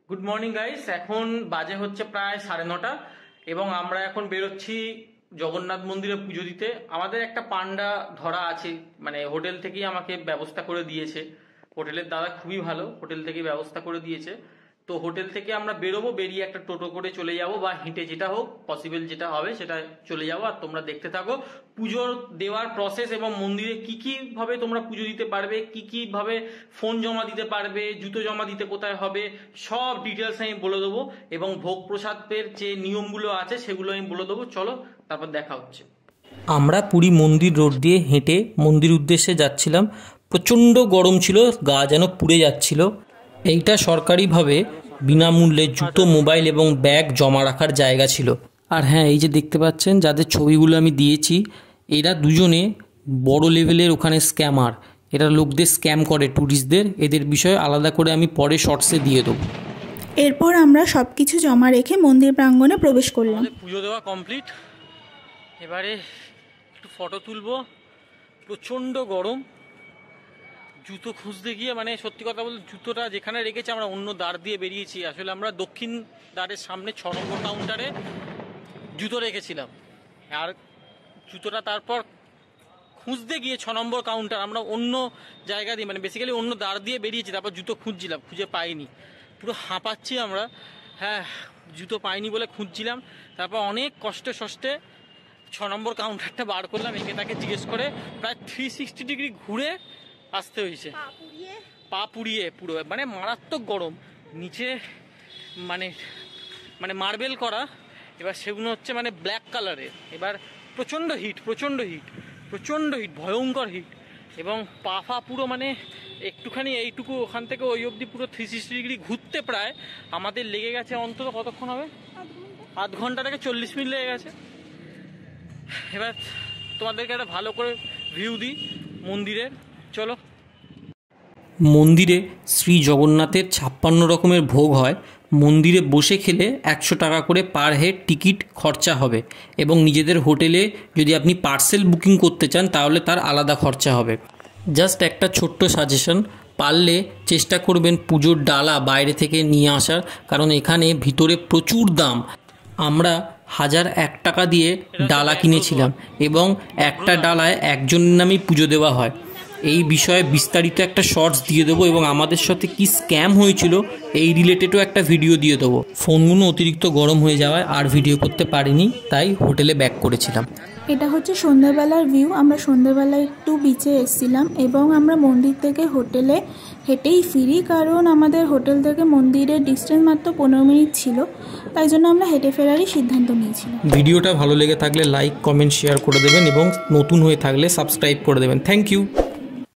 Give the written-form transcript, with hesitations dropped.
Good morning guys, এখন বাজে হচ্ছে প্রায় 9:30 এবং আমরা এখন বেরোচ্ছি জগন্নাথ মন্দিরে পুজো দিতে। আমাদের একটা পান্ডা ধরা আছে, মানে হোটেল থেকেই আমাকে ব্যবস্থা করে দিয়েছে। হোটেলের দাদা খুবই ভালো, হোটেল থেকে ব্যবস্থা করে দিয়েছে। তো হোটেল থেকে আমরা বেরোবো, বেরিয়ে একটা টোটো করে চলে যাব বা হেঁটে, যেটা হোক পসিবল যেটা হবে সেটা চলে যাবো। আর তোমরা দেখতে থাকো পুজোর দেওয়ার প্রসেস এবং মন্দিরে কি কি ভাবে তোমরা পুজো দিতে পারবে, কি কি ভাবে ফোন জমা দিতে পারবে, জুতো জমা দিতে কোথায় হবে, সব ডিটেলস আমি বলে দেবো। এবং ভোগ প্রসাদের যে নিয়মগুলো আছে সেগুলো আমি বলে দেবো। চলো তারপর দেখা হচ্ছে। আমরা পুরী মন্দির রোড দিয়ে হেঁটে মন্দির উদ্দেশ্যে যাচ্ছিলাম। প্রচণ্ড গরম ছিল, গা যেন পুড়ে যাচ্ছিল। এইটা সরকারিভাবে বিনামূল্যে জুতো, মোবাইল এবং ব্যাগ জমা রাখার জায়গা ছিল। আর হ্যাঁ, এই যে দেখতে পাচ্ছেন যাদের ছবিগুলো আমি দিয়েছি, এরা দুজনে বড় লেভেলের ওখানে স্ক্যামার। এরা লোকদের স্ক্যাম করে, ট্যুরিস্টদের। এদের বিষয়ে আলাদা করে আমি পরে শর্টসে দিয়ে দেবো। এরপর আমরা সব কিছু জমা রেখে মন্দির প্রাঙ্গণে প্রবেশ করলাম। পুজো দেওয়া কমপ্লিট, এবারে একটু ফটো তুলবো। প্রচণ্ড গরম, জুতো খুঁজতে গিয়ে, মানে সত্যি কথা বলতে জুতোটা যেখানে রেখেছি আমরা অন্য দ্বার দিয়ে বেরিয়েছি। আসলে আমরা দক্ষিণ দ্বারের সামনে 6 নম্বর কাউন্টারে জুতো রেখেছিলাম, আর জুতোটা তারপর খুঁজতে গিয়ে 6 নম্বর কাউন্টার আমরা অন্য জায়গা দিয়ে, মানে বেসিক্যালি অন্য দ্বার দিয়ে বেরিয়েছি। তারপর জুতো খুঁজছিলাম, খুঁজে পাইনি, পুরো হাঁপাচ্ছি আমরা। হ্যাঁ, জুতো পাইনি বলে খুঁজছিলাম। তারপর অনেক কষ্টে 6 নম্বর কাউন্টারটা বার করলাম, একে তাকে জিজ্ঞেস করে প্রায় 360 ডিগ্রি ঘুরে আসতে হয়েছে। পা পুড়িয়ে পুরো, মানে মারাত্মক গরম। নিচে মানে মানে মার্বেল করা, এবার সেগুলো হচ্ছে মানে ব্ল্যাক কালারের। এবার প্রচণ্ড হিট, ভয়ঙ্কর হিট। এবং পা ফা পুরো মানে একটুখানি এইটুকু ওখান থেকে ওই অবধি পুরো 360 ডিগ্রি ঘুরতে প্রায় আমাদের লেগে গেছে অন্তত কতক্ষণ হবে, আধ ঘন্টা থেকে 40 মিনিট লেগে গেছে। এবার তোমাদেরকে একটা ভালো করে ভিউ দিই মন্দিরের, চলো। মন্দিরে শ্রী জগন্নাথের 56 রকমের ভোগ হয়। মন্দিরে বসে খেলে 100 টাকা করে পার হেড টিকিট খরচা হবে, এবং নিজেদের হোটেলে যদি আপনি পার্সেল বুকিং করতে চান তাহলে তার আলাদা খরচা হবে। জাস্ট একটা ছোট্ট সাজেশন, পারলে চেষ্টা করবেন পুজোর ডালা বাইরে থেকে নিয়ে আসার, কারণ এখানে ভিতরে প্রচুর দাম। আমরা 1001 টাকা দিয়ে ডালা কিনেছিলাম, এবং একটা ডালায় একজনের নামেই পুজো দেওয়া হয়। এই বিষয়ে বিস্তারিত একটা শর্টস দিয়ে দেবো, এবং আমাদের সাথে কি স্ক্যাম হয়েছিল এই রিলেটেডও একটা ভিডিও দিয়ে দেবো। ফোনগুলো অতিরিক্ত গরম হয়ে যাওয়ায় আর ভিডিও করতে পারিনি, তাই হোটেলে ব্যাক করেছিলাম। এটা হচ্ছে সন্ধ্যাবেলার ভিউ। আমরা সন্ধ্যাবেলায় একটু বিচে এসেছিলাম, এবং আমরা মন্দির থেকে হোটেলে হেঁটেই ফিরি, কারণ আমাদের হোটেল থেকে মন্দিরের ডিস্টেন্স মাত্র 15 মিনিট ছিল, তাই জন্য আমরা হেঁটে ফেরারই সিদ্ধান্ত নিয়েছিলাম। ভিডিওটা ভালো লেগে থাকলে লাইক, কমেন্ট, শেয়ার করে দেবেন, এবং নতুন হয়ে থাকলে সাবস্ক্রাইব করে দেবেন। Thank you.